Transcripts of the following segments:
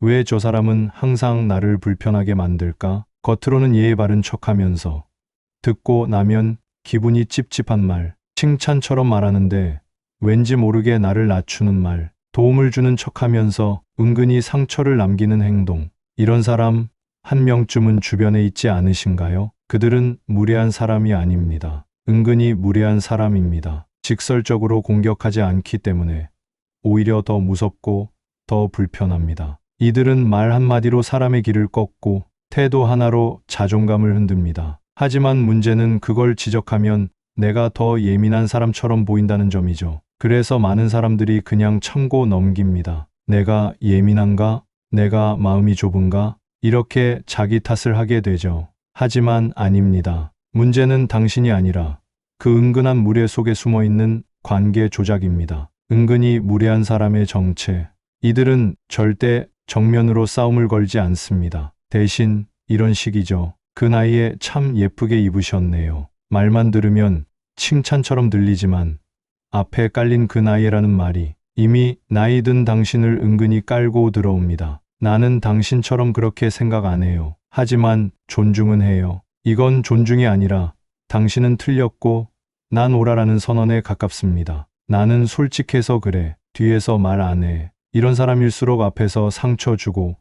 왜 저 사람은 항상 나를 불편하게 만들까? 겉으로는 예의 바른 척하면서 듣고 나면 기분이 찝찝한 말, 칭찬처럼 말하는데 왠지 모르게 나를 낮추는 말, 도움을 주는 척하면서 은근히 상처를 남기는 행동. 이런 사람 한 명쯤은 주변에 있지 않으신가요? 그들은 무례한 사람이 아닙니다. 은근히 무례한 사람입니다. 직설적으로 공격하지 않기 때문에 오히려 더 무섭고 더 불편합니다. 이들은 말 한마디로 사람의 길을 꺾고 태도 하나로 자존감을 흔듭니다. 하지만 문제는 그걸 지적하면 내가 더 예민한 사람처럼 보인다는 점이죠. 그래서 많은 사람들이 그냥 참고 넘깁니다. 내가 예민한가? 내가 마음이 좁은가? 이렇게 자기 탓을 하게 되죠. 하지만 아닙니다. 문제는 당신이 아니라 그 은근한 무례 속에 숨어 있는 관계 조작입니다. 은근히 무례한 사람의 정체. 이들은 절대 정면으로 싸움을 걸지 않습니다. 대신 이런 식이죠. 그 나이에 참 예쁘게 입으셨네요. 말만 들으면 칭찬처럼 들리지만 앞에 깔린 그 나이에라는 말이 이미 나이 든 당신을 은근히 깔고 들어옵니다. 나는 당신처럼 그렇게 생각 안 해요. 하지만 존중은 해요. 이건 존중이 아니라 당신은 틀렸고 난 옳아라는 선언에 가깝습니다. 나는 솔직해서 그래. 뒤에서 말 안 해. 이런 사람일수록 앞에서 상처 주고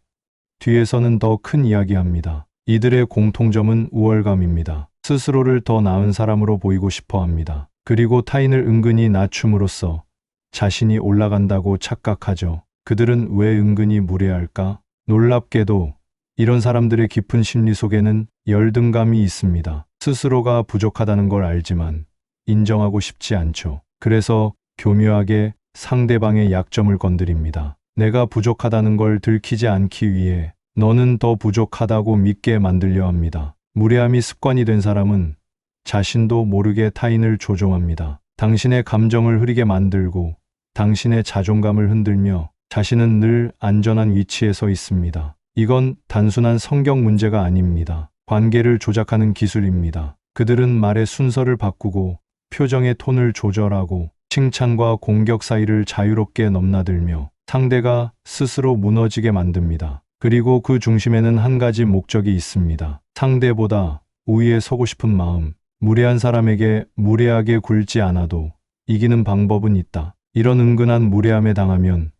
뒤에서는 더 큰 이야기합니다. 이들의 공통점은 우월감입니다. 스스로를 더 나은 사람으로 보이고 싶어 합니다. 그리고 타인을 은근히 낮춤으로써 자신이 올라간다고 착각하죠. 그들은 왜 은근히 무례할까? 놀랍게도 이런 사람들의 깊은 심리 속에는 열등감이 있습니다. 스스로가 부족하다는 걸 알지만 인정하고 싶지 않죠. 그래서 교묘하게 상대방의 약점을 건드립니다. 내가 부족하다는 걸 들키지 않기 위해 너는 더 부족하다고 믿게 만들려 합니다. 무례함이 습관이 된 사람은 자신도 모르게 타인을 조종합니다. 당신의 감정을 흐리게 만들고 당신의 자존감을 흔들며 자신은 늘 안전한 위치에 서 있습니다. 이건 단순한 성격 문제가 아닙니다. 관계를 조작하는 기술입니다. 그들은 말의 순서를 바꾸고 표정의 톤을 조절하고 칭찬과 공격 사이를 자유롭게 넘나들며 상대가 스스로 무너지게 만듭니다. 그리고 그 중심에는 한 가지 목적이 있습니다. 상대보다 우위에 서고 싶은 마음. 무례한 사람에게 무례하게 굴지 않아도 이기는 방법은 있다. 이런 은근한 무례함에 당하면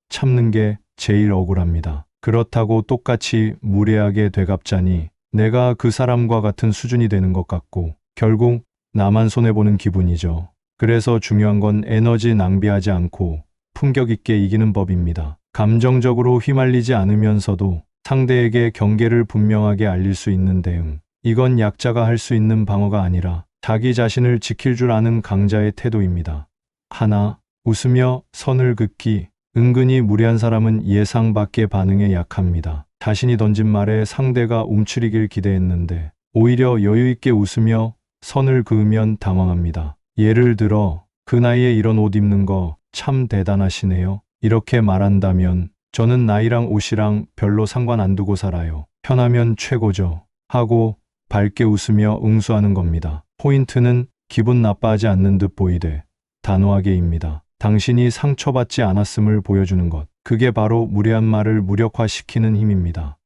참는 게 제일 억울합니다. 그렇다고 똑같이 무례하게 되갚자니 내가 그 사람과 같은 수준이 되는 것 같고 결국 나만 손해보는 기분이죠. 그래서 중요한 건 에너지 낭비하지 않고 품격 있게 이기는 법입니다. 감정적으로 휘말리지 않으면서도 상대에게 경계를 분명하게 알릴 수 있는 대응. 이건 약자가 할 수 있는 방어가 아니라 자기 자신을 지킬 줄 아는 강자의 태도입니다. 하나, 웃으며 선을 긋기. 은근히 무례한 사람은 예상 밖의 반응에 약합니다. 자신이 던진 말에 상대가 움츠리길 기대했는데 오히려 여유 있게 웃으며 선을 그으면 당황합니다. 예를 들어 그 나이에 이런 옷 입는 거 참 대단하시네요. 이렇게 말한다면 저는 나이랑 옷이랑 별로 상관 안 두고 살아요. 편하면 최고죠. 하고 밝게 웃으며 응수하는 겁니다. 포인트는 기분 나빠하지 않는 듯 보이되 단호하게입니다. 당신이 상처받지 않았음을 보여주는 것. 그게 바로 무례한 말을 무력화시키는 힘입니다.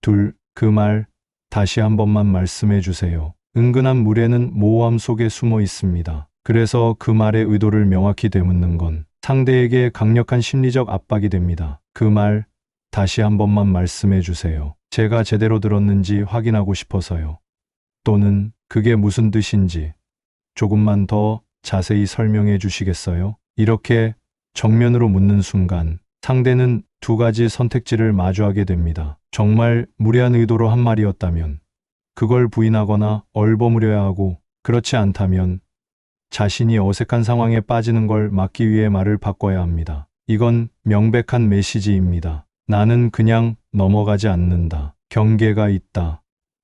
둘, 그 말 다시 한 번만 말씀해 주세요. 은근한 무례는 모호함 속에 숨어 있습니다. 그래서 그 말의 의도를 명확히 되묻는 건 상대에게 강력한 심리적 압박이 됩니다. 그 말 다시 한 번만 말씀해 주세요. 제가 제대로 들었는지 확인하고 싶어서요. 또는 그게 무슨 뜻인지 조금만 더 자세히 설명해 주시겠어요? 이렇게 정면으로 묻는 순간 상대는 두 가지 선택지를 마주하게 됩니다. 정말 무례한 의도로 한 말이었다면 그걸 부인하거나 얼버무려야 하고 그렇지 않다면 자신이 어색한 상황에 빠지는 걸 막기 위해 말을 바꿔야 합니다. 이건 명백한 메시지입니다. 나는 그냥 넘어가지 않는다. 경계가 있다.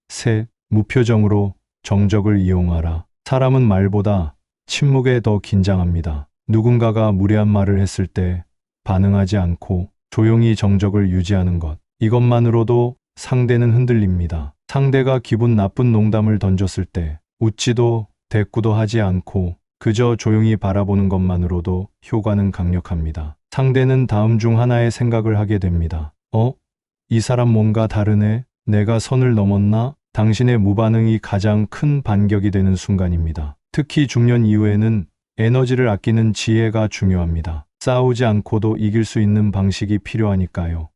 셋, 무표정으로 정적을 이용하라. 사람은 말보다 침묵에 더 긴장합니다. 누군가가 무례한 말을 했을 때 반응하지 않고 조용히 정적을 유지하는 것. 이것만으로도 상대는 흔들립니다. 상대가 기분 나쁜 농담을 던졌을 때 웃지도 대꾸도 하지 않고 그저 조용히 바라보는 것만으로도 효과는 강력합니다. 상대는 다음 중 하나의 생각을 하게 됩니다. 이 사람 뭔가 다르네. 내가 선을 넘었나? 당신의 무반응이 가장 큰 반격이 되는 순간입니다. 특히 중년 이후에는 에너지를 아끼는 지혜가 중요합니다. 싸우지 않고도 이길 수 있는 방식이 필요하니까요.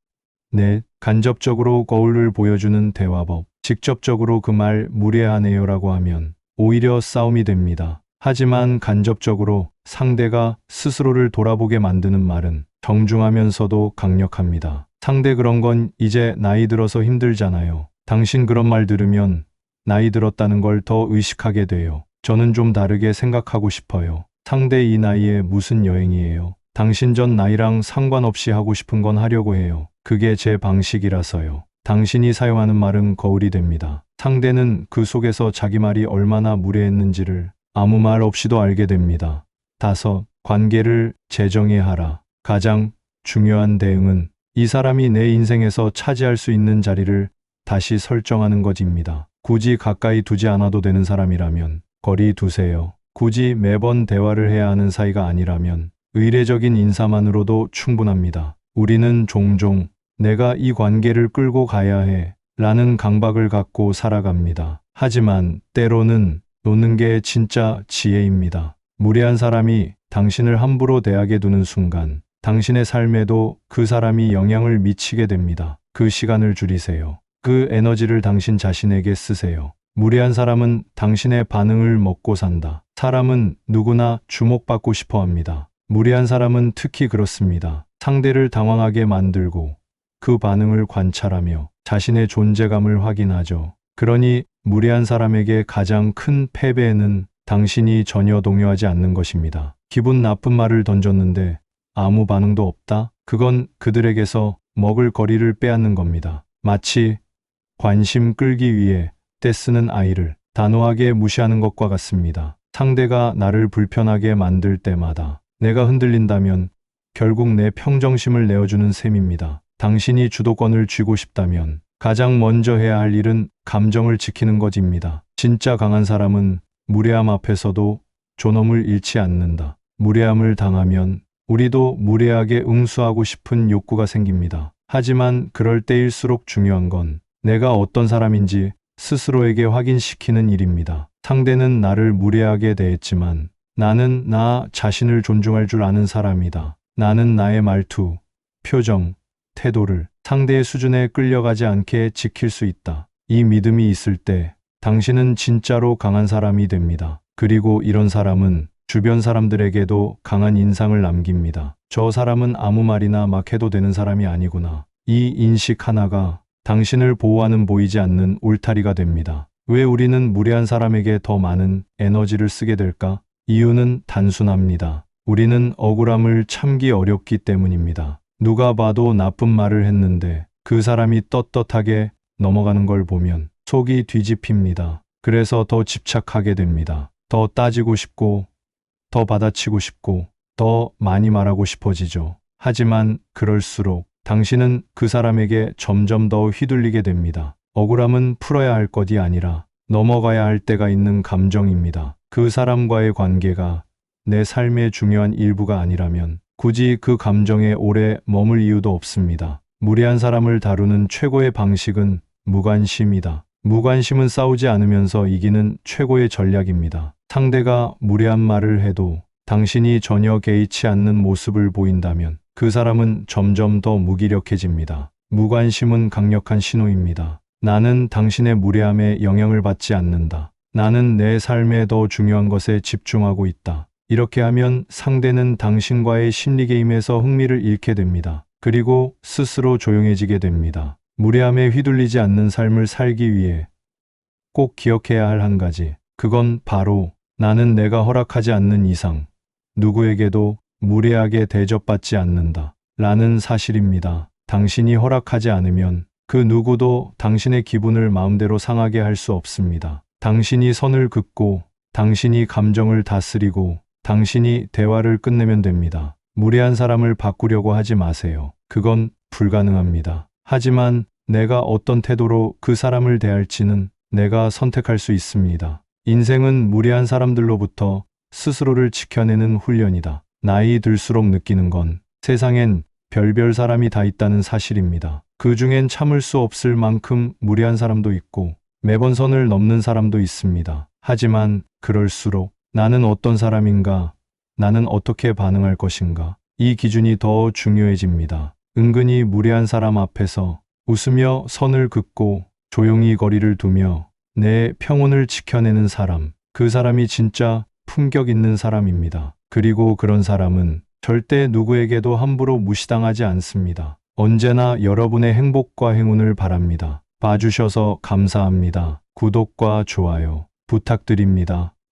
네, 간접적으로 거울을 보여주는 대화법. 직접적으로 그 말 무례하네요라고 하면 오히려 싸움이 됩니다. 하지만 간접적으로 상대가 스스로를 돌아보게 만드는 말은 정중하면서도 강력합니다. 상대 그런 건 이제 나이 들어서 힘들잖아요. 당신 그런 말 들으면 나이 들었다는 걸 더 의식하게 돼요. 저는 좀 다르게 생각하고 싶어요. 상대 이 나이에 무슨 여행이에요. 당신 전 나이랑 상관없이 하고 싶은 건 하려고 해요. 그게 제 방식이라서요. 당신이 사용하는 말은 거울이 됩니다. 상대는 그 속에서 자기 말이 얼마나 무례했는지를 아무 말 없이도 알게 됩니다. 5. 관계를 재정의하라. 가장 중요한 대응은 이 사람이 내 인생에서 차지할 수 있는 자리를 다시 설정하는 것입니다. 굳이 가까이 두지 않아도 되는 사람이라면 거리 두세요. 굳이 매번 대화를 해야 하는 사이가 아니라면 의례적인 인사만으로도 충분합니다. 우리는 종종 내가 이 관계를 끌고 가야 해 라는 강박을 갖고 살아갑니다. 하지만 때로는 놓는 게 진짜 지혜입니다. 무례한 사람이 당신을 함부로 대하게 두는 순간 당신의 삶에도 그 사람이 영향을 미치게 됩니다. 그 시간을 줄이세요. 그 에너지를 당신 자신에게 쓰세요. 무례한 사람은 당신의 반응을 먹고 산다. 사람은 누구나 주목받고 싶어 합니다. 무례한 사람은 특히 그렇습니다. 상대를 당황하게 만들고 그 반응을 관찰하며 자신의 존재감을 확인하죠. 그러니 무례한 사람에게 가장 큰 패배는 당신이 전혀 동요하지 않는 것입니다. 기분 나쁜 말을 던졌는데 아무 반응도 없다? 그건 그들에게서 먹을 거리를 빼앗는 겁니다. 마치 관심 끌기 위해 떼쓰는 아이를 단호하게 무시하는 것과 같습니다. 상대가 나를 불편하게 만들 때마다 내가 흔들린다면 결국 내 평정심을 내어주는 셈입니다. 당신이 주도권을 쥐고 싶다면 가장 먼저 해야 할 일은 감정을 지키는 것입니다. 진짜 강한 사람은 무례함 앞에서도 존엄을 잃지 않는다. 무례함을 당하면 우리도 무례하게 응수하고 싶은 욕구가 생깁니다. 하지만 그럴 때일수록 중요한 건 내가 어떤 사람인지 스스로에게 확인시키는 일입니다. 상대는 나를 무례하게 대했지만 나는 나 자신을 존중할 줄 아는 사람이다. 나는 나의 말투, 표정, 태도를 상대의 수준에 끌려가지 않게 지킬 수 있다. 이 믿음이 있을 때 당신은 진짜로 강한 사람이 됩니다. 그리고 이런 사람은 주변 사람들에게도 강한 인상을 남깁니다. 저 사람은 아무 말이나 막 해도 되는 사람이 아니구나. 이 인식 하나가 당신을 보호하는 보이지 않는 울타리가 됩니다. 왜 우리는 무례한 사람에게 더 많은 에너지를 쓰게 될까? 이유는 단순합니다. 우리는 억울함을 참기 어렵기 때문입니다. 누가 봐도 나쁜 말을 했는데 그 사람이 떳떳하게 넘어가는 걸 보면 속이 뒤집힙니다. 그래서 더 집착하게 됩니다. 더 따지고 싶고, 더 받아치고 싶고, 더 많이 말하고 싶어지죠. 하지만 그럴수록 당신은 그 사람에게 점점 더 휘둘리게 됩니다. 억울함은 풀어야 할 것이 아니라 넘어가야 할 때가 있는 감정입니다. 그 사람과의 관계가 내 삶의 중요한 일부가 아니라면 굳이 그 감정에 오래 머물 이유도 없습니다. 무례한 사람을 다루는 최고의 방식은 무관심이다. 무관심은 싸우지 않으면서 이기는 최고의 전략입니다. 상대가 무례한 말을 해도 당신이 전혀 개의치 않는 모습을 보인다면 그 사람은 점점 더 무기력해집니다. 무관심은 강력한 신호입니다. 나는 당신의 무례함에 영향을 받지 않는다. 나는 내 삶에 더 중요한 것에 집중하고 있다. 이렇게 하면 상대는 당신과의 심리 게임에서 흥미를 잃게 됩니다. 그리고 스스로 조용해지게 됩니다. 무례함에 휘둘리지 않는 삶을 살기 위해 꼭 기억해야 할 한 가지. 그건 바로 나는 내가 허락하지 않는 이상 누구에게도 무례하게 대접받지 않는다. 라는 사실입니다. 당신이 허락하지 않으면 그 누구도 당신의 기분을 마음대로 상하게 할 수 없습니다. 당신이 선을 긋고, 당신이 감정을 다스리고, 당신이 대화를 끝내면 됩니다. 무례한 사람을 바꾸려고 하지 마세요. 그건 불가능합니다. 하지만 내가 어떤 태도로 그 사람을 대할지는 내가 선택할 수 있습니다. 인생은 무례한 사람들로부터 스스로를 지켜내는 훈련이다. 나이 들수록 느끼는 건 세상엔 별별 사람이 다 있다는 사실입니다. 그 중엔 참을 수 없을 만큼 무례한 사람도 있고 매번 선을 넘는 사람도 있습니다. 하지만 그럴수록 나는 어떤 사람인가? 나는 어떻게 반응할 것인가? 이 기준이 더 중요해집니다. 은근히 무례한 사람 앞에서 웃으며 선을 긋고 조용히 거리를 두며 내 평온을 지켜내는 사람, 그 사람이 진짜 품격 있는 사람입니다. 그리고 그런 사람은 절대 누구에게도 함부로 무시당하지 않습니다. 언제나 여러분의 행복과 행운을 바랍니다. 봐주셔서 감사합니다. 구독과 좋아요 부탁드립니다.